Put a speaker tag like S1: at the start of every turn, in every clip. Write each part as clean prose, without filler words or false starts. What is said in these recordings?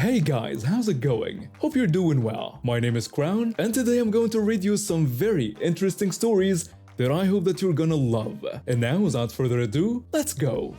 S1: Hey guys, how's it going? Hope you're doing well. My name is Crown, and today I'm going to read you some very interesting stories that I hope that you're gonna love. And now, without further ado, let's go!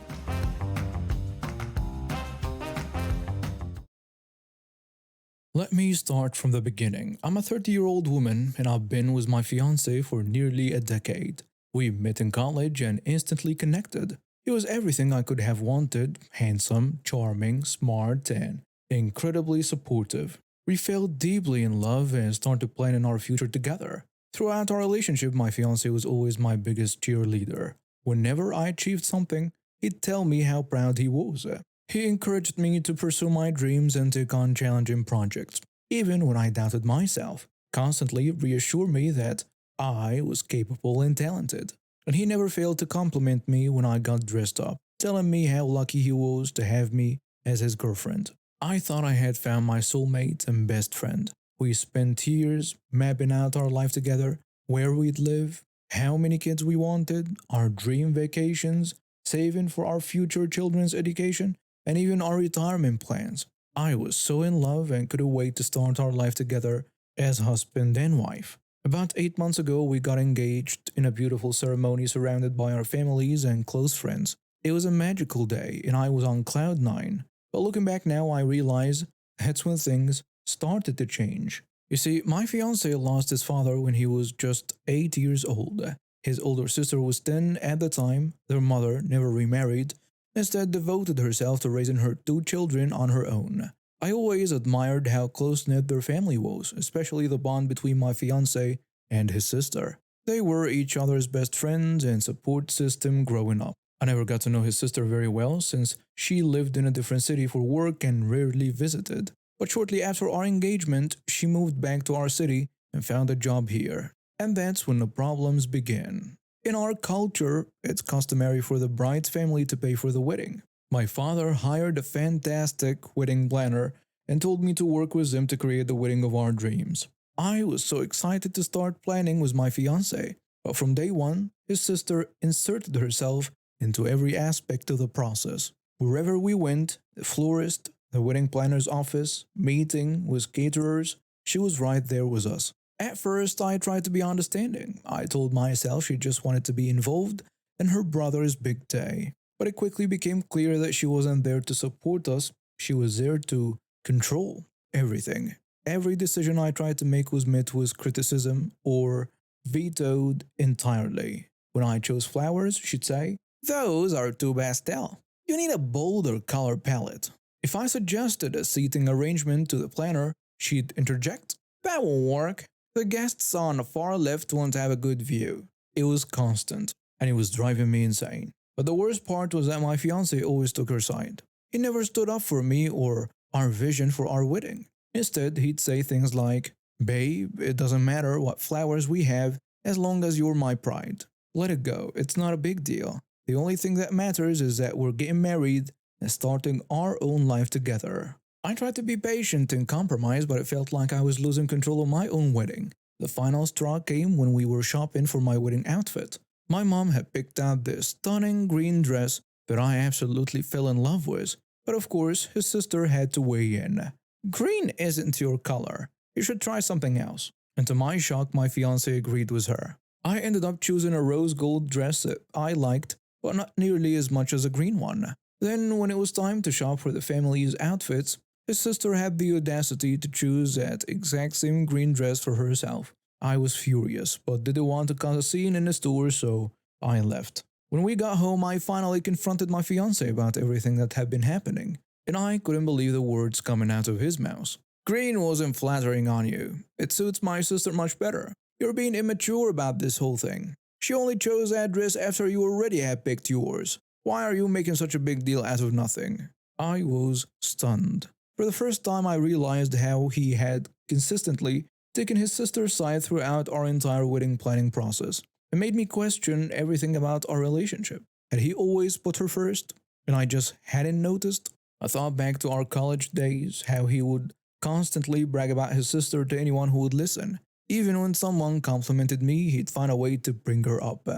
S1: Let me start from the beginning. I'm a 30-year-old woman, and I've been with my fiancé for nearly a decade. We met in college and instantly connected. He was everything I could have wanted: handsome, charming, smart, and incredibly supportive. We fell deeply in love and started planning our future together. Throughout our relationship, my fiancé was always my biggest cheerleader. Whenever I achieved something, he'd tell me how proud he was. He encouraged me to pursue my dreams and take on challenging projects, even when I doubted myself, constantly reassured me that I was capable and talented. And he never failed to compliment me when I got dressed up, telling me how lucky he was to have me as his girlfriend. I thought I had found my soulmate and best friend. We spent years mapping out our life together, where we'd live, how many kids we wanted, our dream vacations, saving for our future children's education, and even our retirement plans. I was so in love and couldn't wait to start our life together as husband and wife. About 8 months ago, we got engaged in a beautiful ceremony surrounded by our families and close friends. It was a magical day, and I was on cloud nine. But looking back now, I realize that's when things started to change. You see, my fiancé lost his father when he was just 8 years old. His older sister was 10 at the time. Their mother never remarried, instead devoted herself to raising her 2 children on her own. I always admired how close-knit their family was, especially the bond between my fiancé and his sister. They were each other's best friends and support system growing up. I never got to know his sister very well since she lived in a different city for work and rarely visited. But shortly after our engagement, she moved back to our city and found a job here. And that's when the problems began. In our culture, it's customary for the bride's family to pay for the wedding. My father hired a fantastic wedding planner and told me to work with him to create the wedding of our dreams. I was so excited to start planning with my fiancé, but from day one, his sister inserted herself into every aspect of the process. Wherever we went, the florist, the wedding planner's office, meeting with caterers, she was right there with us. At first, I tried to be understanding. I told myself she just wanted to be involved in her brother's big day. But it quickly became clear that she wasn't there to support us, she was there to control everything. Every decision I tried to make was met with criticism or vetoed entirely. When I chose flowers, she'd say, "Those are too pastel. You need a bolder color palette." If I suggested a seating arrangement to the planner, she'd interject, "That won't work. The guests on the far left won't have a good view." It was constant, and it was driving me insane. But the worst part was that my fiancé always took her side. He never stood up for me or our vision for our wedding. Instead, he'd say things like, "Babe, it doesn't matter what flowers we have as long as you're my pride. Let it go, it's not a big deal. The only thing that matters is that we're getting married and starting our own life together." I tried to be patient and compromise, but it felt like I was losing control of my own wedding. The final straw came when we were shopping for my wedding outfit. My mom had picked out this stunning green dress that I absolutely fell in love with, but of course his sister had to weigh in. "Green isn't your color. You should try something else." And to my shock, my fiancé agreed with her. I ended up choosing a rose gold dress that I liked, but not nearly as much as a green one. Then, when it was time to shop for the family's outfits, his sister had the audacity to choose that exact same green dress for herself. I was furious, but didn't want to cause a scene in the store, so I left. When we got home, I finally confronted my fiancé about everything that had been happening, and I couldn't believe the words coming out of his mouth. "Green wasn't flattering on you. It suits my sister much better. You're being immature about this whole thing. She only chose that dress after you already had picked yours. Why are you making such a big deal out of nothing?" I was stunned. For the first time, I realized how he had consistently taken his sister's side throughout our entire wedding planning process. It made me question everything about our relationship. Had he always put her first, and I just hadn't noticed? I thought back to our college days, how he would constantly brag about his sister to anyone who would listen. Even when someone complimented me, he'd find a way to bring her up.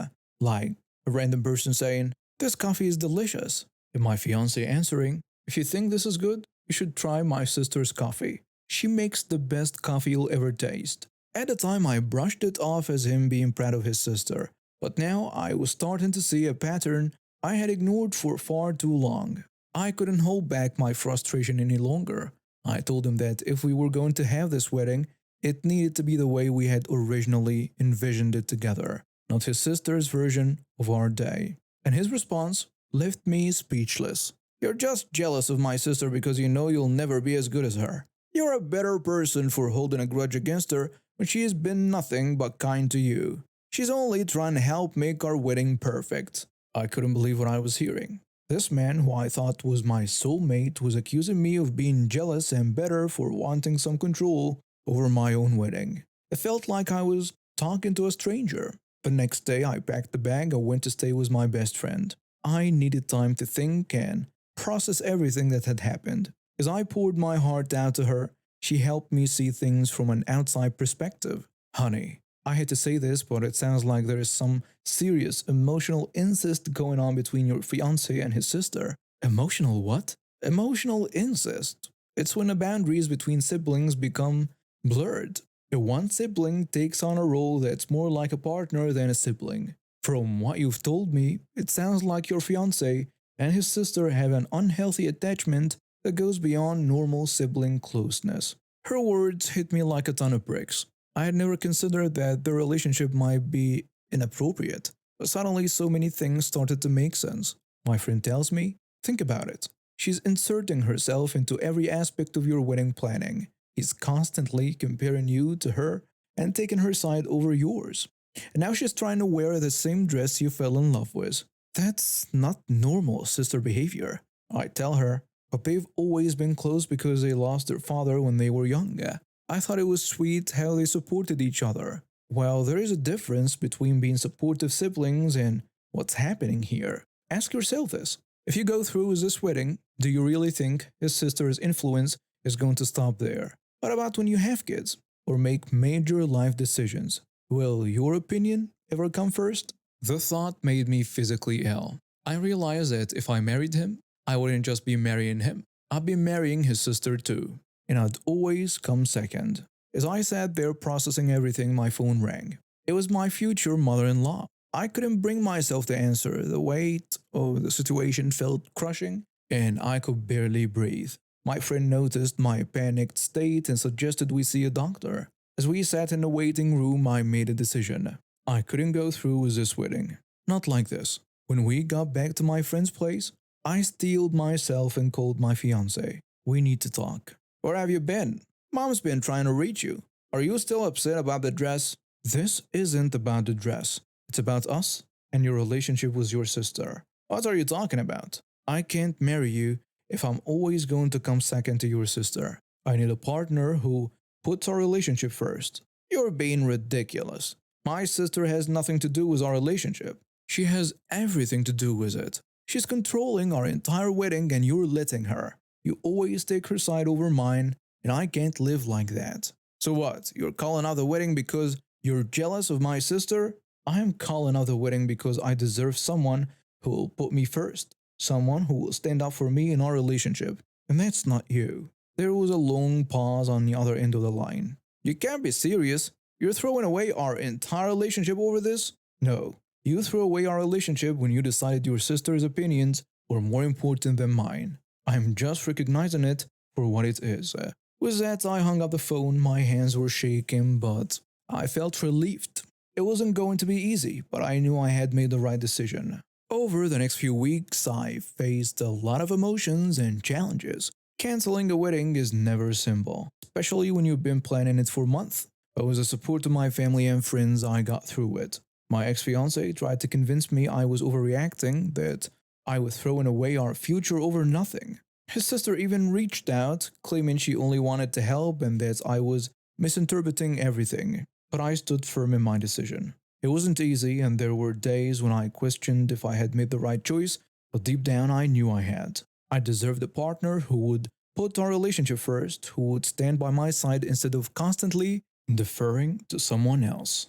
S1: Like a random person saying, "This coffee is delicious," and my fiancé answering, "If you think this is good, You should try my sister's coffee. She makes the best coffee you'll ever taste. At the time, I brushed it off as him being proud of his sister, but now I was starting to see a pattern I had ignored for far too long. I couldn't hold back my frustration any longer. I told him that if we were going to have this wedding, it needed to be the way we had originally envisioned it together, not his sister's version of our day. And his response left me speechless. You're just jealous of my sister because you know you'll never be as good as her. You're a better person for holding a grudge against her when she has been nothing but kind to you. She's only trying to help make our wedding perfect. I couldn't believe what I was hearing. This man, who I thought was my soulmate, was accusing me of being jealous and better for wanting some control over my own wedding. It felt like I was talking to a stranger. The next day, I packed the bag and went to stay with my best friend. I needed time to think and process everything that had happened. As I poured my heart out to her, she helped me see things from an outside perspective. Honey, I hate to say this, but it sounds like there is some serious emotional incest going on between your fiancé and his sister. Emotional what? Emotional incest. It's when the boundaries between siblings become blurred. If one sibling takes on a role that's more like a partner than a sibling. From what you've told me, it sounds like your fiancé and his sister have an unhealthy attachment that goes beyond normal sibling closeness. Her words hit me like a ton of bricks. I had never considered that the relationship might be inappropriate, but suddenly so many things started to make sense. My friend tells me, think about it. She's inserting herself into every aspect of your wedding planning. He's constantly comparing you to her and taking her side over yours. And now she's trying to wear the same dress you fell in love with. That's not normal sister behavior. I tell her, but they've always been close because they lost their father when they were young. I thought it was sweet how they supported each other. Well, there is a difference between being supportive siblings and what's happening here. Ask yourself this. If you go through with this wedding, do you really think his sister's influence is going to stop there? What about when you have kids or make major life decisions? Will your opinion ever come first? The thought made me physically ill. I realized that if I married him, I wouldn't just be marrying him, I'd be marrying his sister too. And I'd always come second. As I sat there processing everything, my phone rang. It was my future mother-in-law. I couldn't bring myself to answer. The weight of the situation felt crushing, and I could barely breathe. My friend noticed my panicked state and suggested we see a doctor. As we sat in the waiting room, I made a decision. I couldn't go through with this wedding. Not like this. When we got back to my friend's place, I steeled myself and called my fiancé. We need to talk. Where have you been? Mom's been trying to reach you. Are you still upset about the dress? This isn't about the dress. It's about us and your relationship with your sister. What are you talking about? I can't marry you if I'm always going to come second to your sister. I need a partner who puts our relationship first. You're being ridiculous. My sister has nothing to do with our relationship. She has everything to do with it. She's controlling our entire wedding and you're letting her. You always take her side over mine, and I can't live like that. So what? You're calling out the wedding because you're jealous of my sister? I am calling out the wedding because I deserve someone who will put me first. Someone who will stand up for me in our relationship. And that's not you. There was a long pause on the other end of the line. You can't be serious. You're throwing away our entire relationship over this? No. You threw away our relationship when you decided your sister's opinions were more important than mine. I'm just recognizing it for what it is. With that, I hung up the phone. My hands were shaking, but I felt relieved. It wasn't going to be easy, but I knew I had made the right decision. Over the next few weeks, I faced a lot of emotions and challenges. Canceling a wedding is never simple, especially when you've been planning it for months. But with the support of my family and friends, I got through it. My ex-fiancé tried to convince me I was overreacting, that I was throwing away our future over nothing. His sister even reached out, claiming she only wanted to help and that I was misinterpreting everything. But I stood firm in my decision. It wasn't easy, and there were days when I questioned if I had made the right choice, but deep down I knew I had. I deserved a partner who would put our relationship first, who would stand by my side instead of constantly deferring to someone else.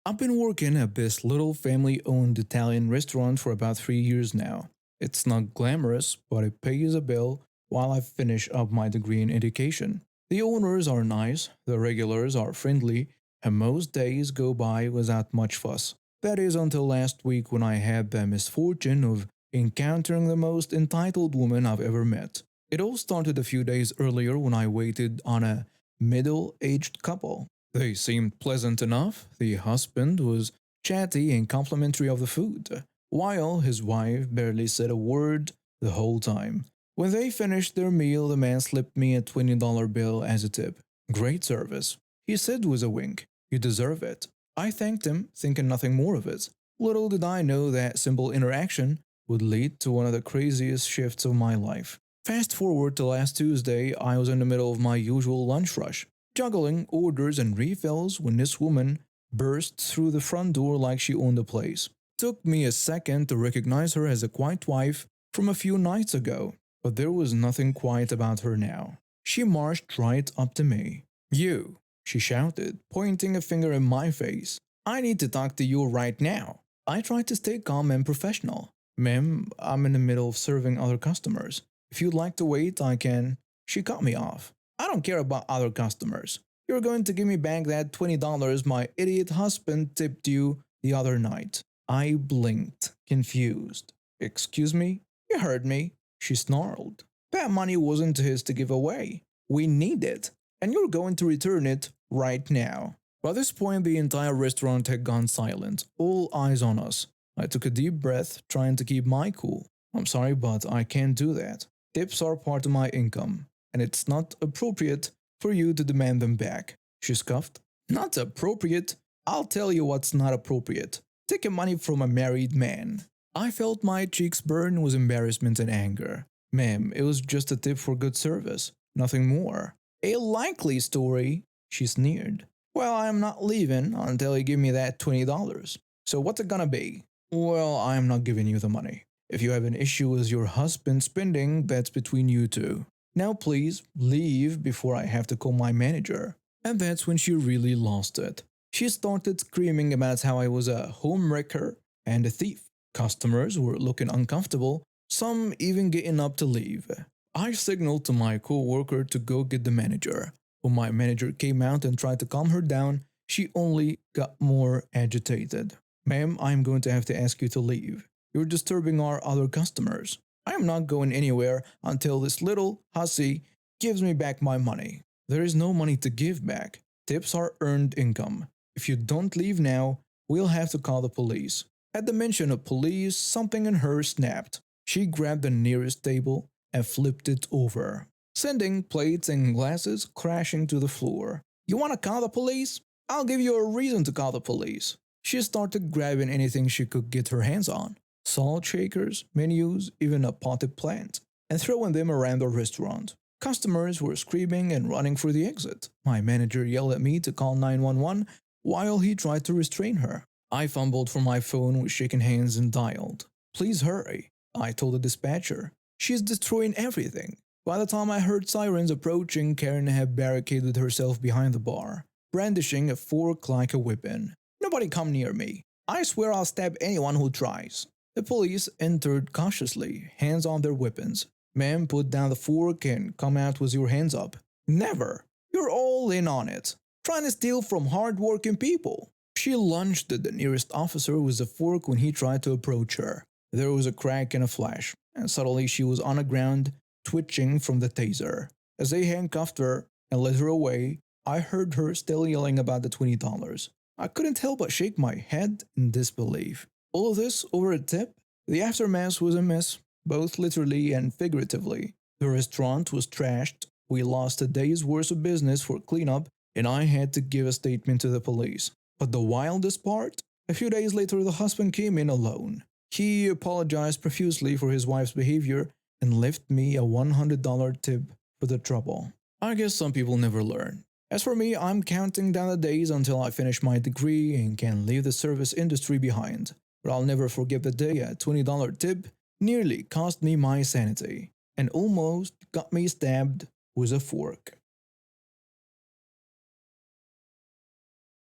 S1: I've been working at this little family-owned Italian restaurant for about 3 years now. It's not glamorous, but it pays a bill while I finish up my degree in education. The owners are nice, the regulars are friendly, and most days go by without much fuss. That is until last week when I had the misfortune of encountering the most entitled woman I've ever met. It all started a few days earlier when I waited on a middle aged couple. They seemed pleasant enough. The husband was chatty and complimentary of the food, while his wife barely said a word the whole time. When they finished their meal, the man slipped me a $20 bill as a tip. Great service, he said with a wink. You deserve it. I thanked him, thinking nothing more of it. Little did I know that simple interaction would lead to one of the craziest shifts of my life. Fast forward to last Tuesday, I was in the middle of my usual lunch rush, juggling orders and refills when this woman burst through the front door like she owned the place. Took me a second to recognize her as a quiet wife from a few nights ago, but there was nothing quiet about her now. She marched right up to me. You, she shouted, pointing a finger in my face. I need to talk to you right now. I tried to stay calm and professional. Ma'am, I'm in the middle of serving other customers. If you'd like to wait, I can. She cut me off. I don't care about other customers. You're going to give me back that $20 my idiot husband tipped you the other night. I blinked, confused. Excuse me? You heard me. She snarled. That money wasn't his to give away. We need it, and you're going to return it right now. By this point, the entire restaurant had gone silent, all eyes on us. I took a deep breath, trying to keep my cool. I'm sorry, but I can't do that. Tips are part of my income, and it's not appropriate for you to demand them back. She scoffed. Not appropriate? I'll tell you what's not appropriate. Taking money from a married man. I felt my cheeks burn with embarrassment and anger. Ma'am, it was just a tip for good service, nothing more. A likely story, she sneered. Well, I'm not leaving until you give me that $20. So what's it gonna be? Well, I'm not giving you the money. If you have an issue with your husband spending, that's between you two. Now please, leave before I have to call my manager. And that's when she really lost it. She started screaming about how I was a homewrecker and a thief. Customers were looking uncomfortable, some even getting up to leave. I signaled to my co-worker to go get the manager. When my manager came out and tried to calm her down, she only got more agitated. Ma'am, I'm going to have to ask you to leave. You're disturbing our other customers. I am not going anywhere until this little hussy gives me back my money. There is no money to give back. Tips are earned income. If you don't leave now, we'll have to call the police. At the mention of police, something in her snapped. She grabbed the nearest table and flipped it over, sending plates and glasses crashing to the floor. You want to call the police? I'll give you a reason to call the police. She started grabbing anything she could get her hands on. Salt shakers, menus, even a potted plant, and throwing them around the restaurant. Customers were screaming and running for the exit. My manager yelled at me to call 911 while he tried to restrain her. I fumbled for my phone with shaking hands and dialed. Please hurry, I told the dispatcher. She's destroying everything. By the time I heard sirens approaching, Karen had barricaded herself behind the bar, brandishing a fork like a weapon. Nobody come near me. I swear I'll stab anyone who tries. The police entered cautiously, hands on their weapons. Ma'am, put down the fork and come out with your hands up. Never. You're all in on it. Trying to steal from hard-working people. She lunged at the nearest officer with the fork when he tried to approach her. There was a crack and a flash, and suddenly she was on the ground, twitching from the taser. As they handcuffed her and led her away, I heard her still yelling about the $20. I couldn't help but shake my head in disbelief. All of this over a tip? The aftermath was a mess, both literally and figuratively. The restaurant was trashed, we lost a day's worth of business for cleanup, and I had to give a statement to the police. But the wildest part? A few days later, the husband came in alone. He apologized profusely for his wife's behavior and left me a $100 tip for the trouble. I guess some people never learn. As for me, I'm counting down the days until I finish my degree and can leave the service industry behind. But I'll never forget the day a $20 tip nearly cost me my sanity and almost got me stabbed with a fork.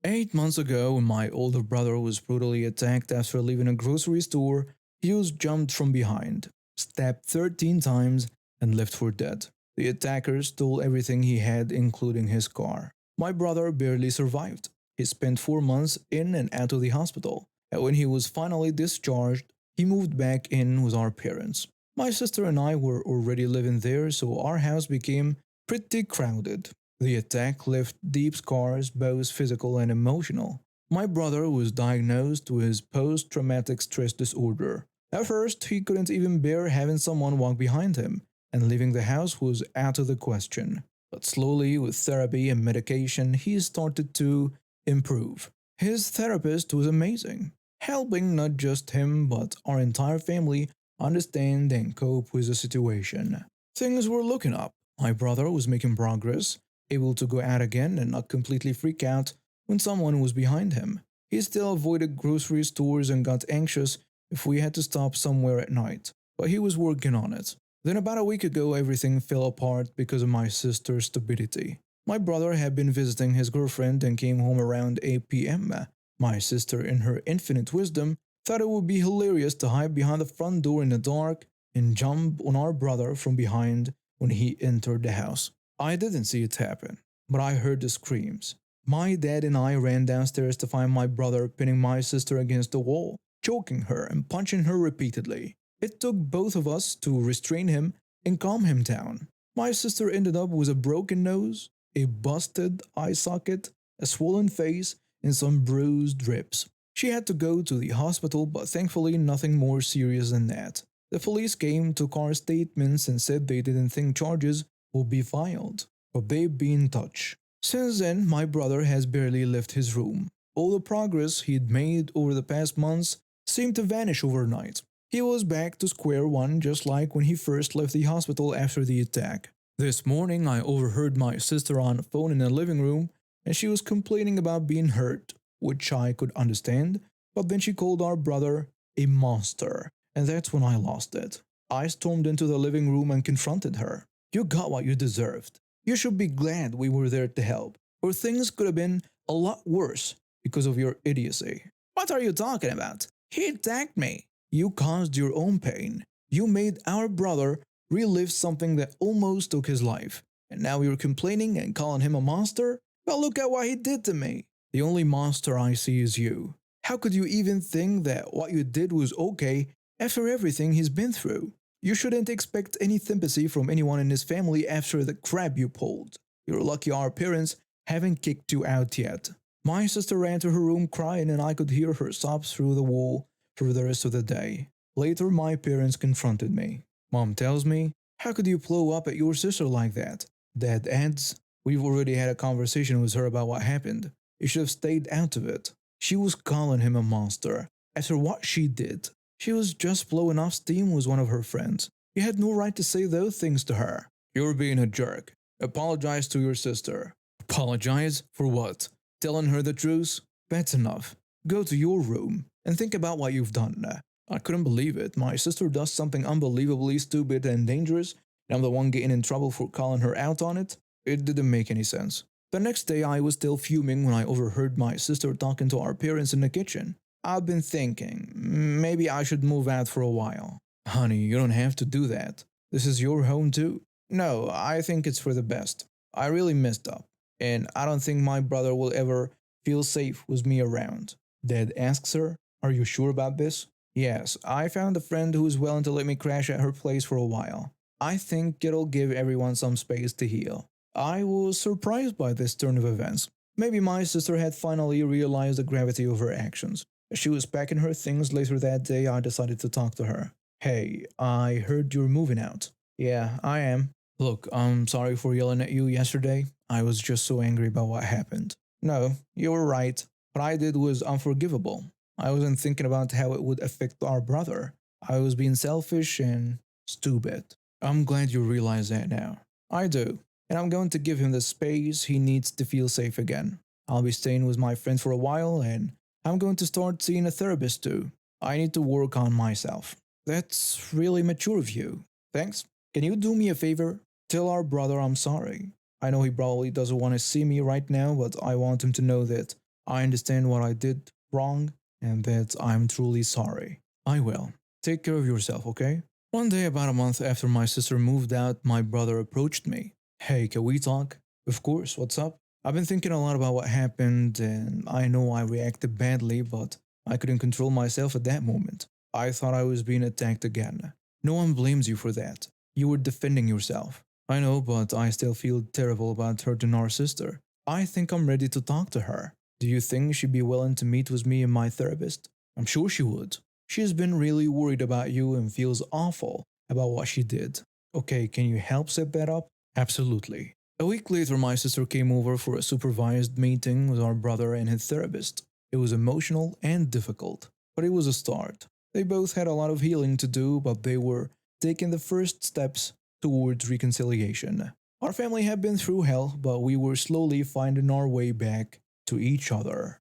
S1: 8 months ago, when my older brother was brutally attacked after leaving a grocery store, he was jumped from behind. stabbed 13 times, and left for dead. The attackers stole everything he had, including his car. My brother barely survived. He spent 4 months in and out of the hospital, and when he was finally discharged, he moved back in with our parents. My sister and I were already living there, so our house became pretty crowded. The attack left deep scars, both physical and emotional. My brother was diagnosed with post traumatic stress disorder. At first, he couldn't even bear having someone walk behind him, and leaving the house was out of the question. But slowly, with therapy and medication, he started to improve. His therapist was amazing, helping not just him but our entire family understand and cope with the situation. Things were looking up. My brother was making progress, able to go out again and not completely freak out when someone was behind him. He still avoided grocery stores and got anxious if we had to stop somewhere at night, but he was working on it. Then, about a week ago, everything fell apart because of my sister's stupidity. My brother had been visiting his girlfriend and came home around 8 p.m. My sister, in her infinite wisdom, thought it would be hilarious to hide behind the front door in the dark and jump on our brother from behind when he entered the house. I didn't see it happen, but I heard the screams. My dad and I ran downstairs to find my brother pinning my sister against the wall, choking her and punching her repeatedly. It took both of us to restrain him and calm him down. My sister ended up with a broken nose, a busted eye socket, a swollen face, and some bruised ribs. She had to go to the hospital, but thankfully nothing more serious than that. The police came, took our statements, and said they didn't think charges would be filed, but they've been in touch. Since then, my brother has barely left his room. All the progress he'd made over the past months seemed to vanish overnight. He was back to square one just like when he first left the hospital after the attack. This morning, I overheard my sister on the phone in the living room, and she was complaining about being hurt, which I could understand, but then she called our brother a monster, and that's when I lost it. I stormed into the living room and confronted her. You got what you deserved. You should be glad we were there to help, or things could have been a lot worse because of your idiocy. What are you talking about? He attacked me. You caused your own pain. You made our brother relive something that almost took his life. And now you're complaining and calling him a monster? Well, look at what he did to me. The only monster I see is you. How could you even think that what you did was okay after everything he's been through? You shouldn't expect any sympathy from anyone in his family after the crap you pulled. You're lucky our parents haven't kicked you out yet. My sister ran to her room crying, and I could hear her sobs through the wall for the rest of the day. Later, my parents confronted me. Mom tells me, how could you blow up at your sister like that? Dad adds, we've already had a conversation with her about what happened. You should have stayed out of it. She was calling him a monster after what she did. She was just blowing off steam with one of her friends. You had no right to say those things to her. You're being a jerk. Apologize to your sister. Apologize for what? Telling her the truth? That's enough. Go to your room and think about what you've done. I couldn't believe it. My sister does something unbelievably stupid and dangerous, and I'm the one getting in trouble for calling her out on it. It didn't make any sense. The next day, I was still fuming when I overheard my sister talking to our parents in the kitchen. I've been thinking, maybe I should move out for a while. Honey, you don't have to do that. This is your home too. No, I think it's for the best. I really messed up, and I don't think my brother will ever feel safe with me around. Dad asks her, are you sure about this? Yes, I found a friend who's willing to let me crash at her place for a while. I think it'll give everyone some space to heal. I was surprised by this turn of events. Maybe my sister had finally realized the gravity of her actions. As she was packing her things later that day, I decided to talk to her. Hey, I heard you're moving out. Yeah, I am. Look, I'm sorry for yelling at you yesterday. I was just so angry about what happened. No, you were right. What I did was unforgivable. I wasn't thinking about how it would affect our brother. I was being selfish and stupid. I'm glad you realize that now. I do. And I'm going to give him the space he needs to feel safe again. I'll be staying with my friend for a while, and I'm going to start seeing a therapist too. I need to work on myself. That's really mature of you. Thanks. Can you do me a favor? Tell our brother I'm sorry. I know he probably doesn't want to see me right now, but I want him to know that I understand what I did wrong and that I'm truly sorry. I will. Take care of yourself, okay? One day, about a month after my sister moved out, my brother approached me. Hey, can we talk? Of course, what's up? I've been thinking a lot about what happened, and I know I reacted badly, but I couldn't control myself at that moment. I thought I was being attacked again. No one blames you for that. You were defending yourself. I know, but I still feel terrible about hurting our sister. I think I'm ready to talk to her. Do you think she'd be willing to meet with me and my therapist? I'm sure she would. She's been really worried about you and feels awful about what she did. Okay, can you help set that up? Absolutely. A week later, my sister came over for a supervised meeting with our brother and his therapist. It was emotional and difficult, but it was a start. They both had a lot of healing to do, but they were taking the first steps towards reconciliation. Our family had been through hell, but we were slowly finding our way back to each other.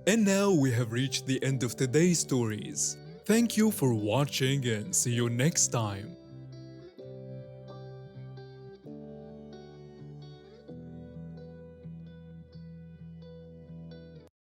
S2: And now we have reached the end of today's stories. Thank you for watching and see you next time.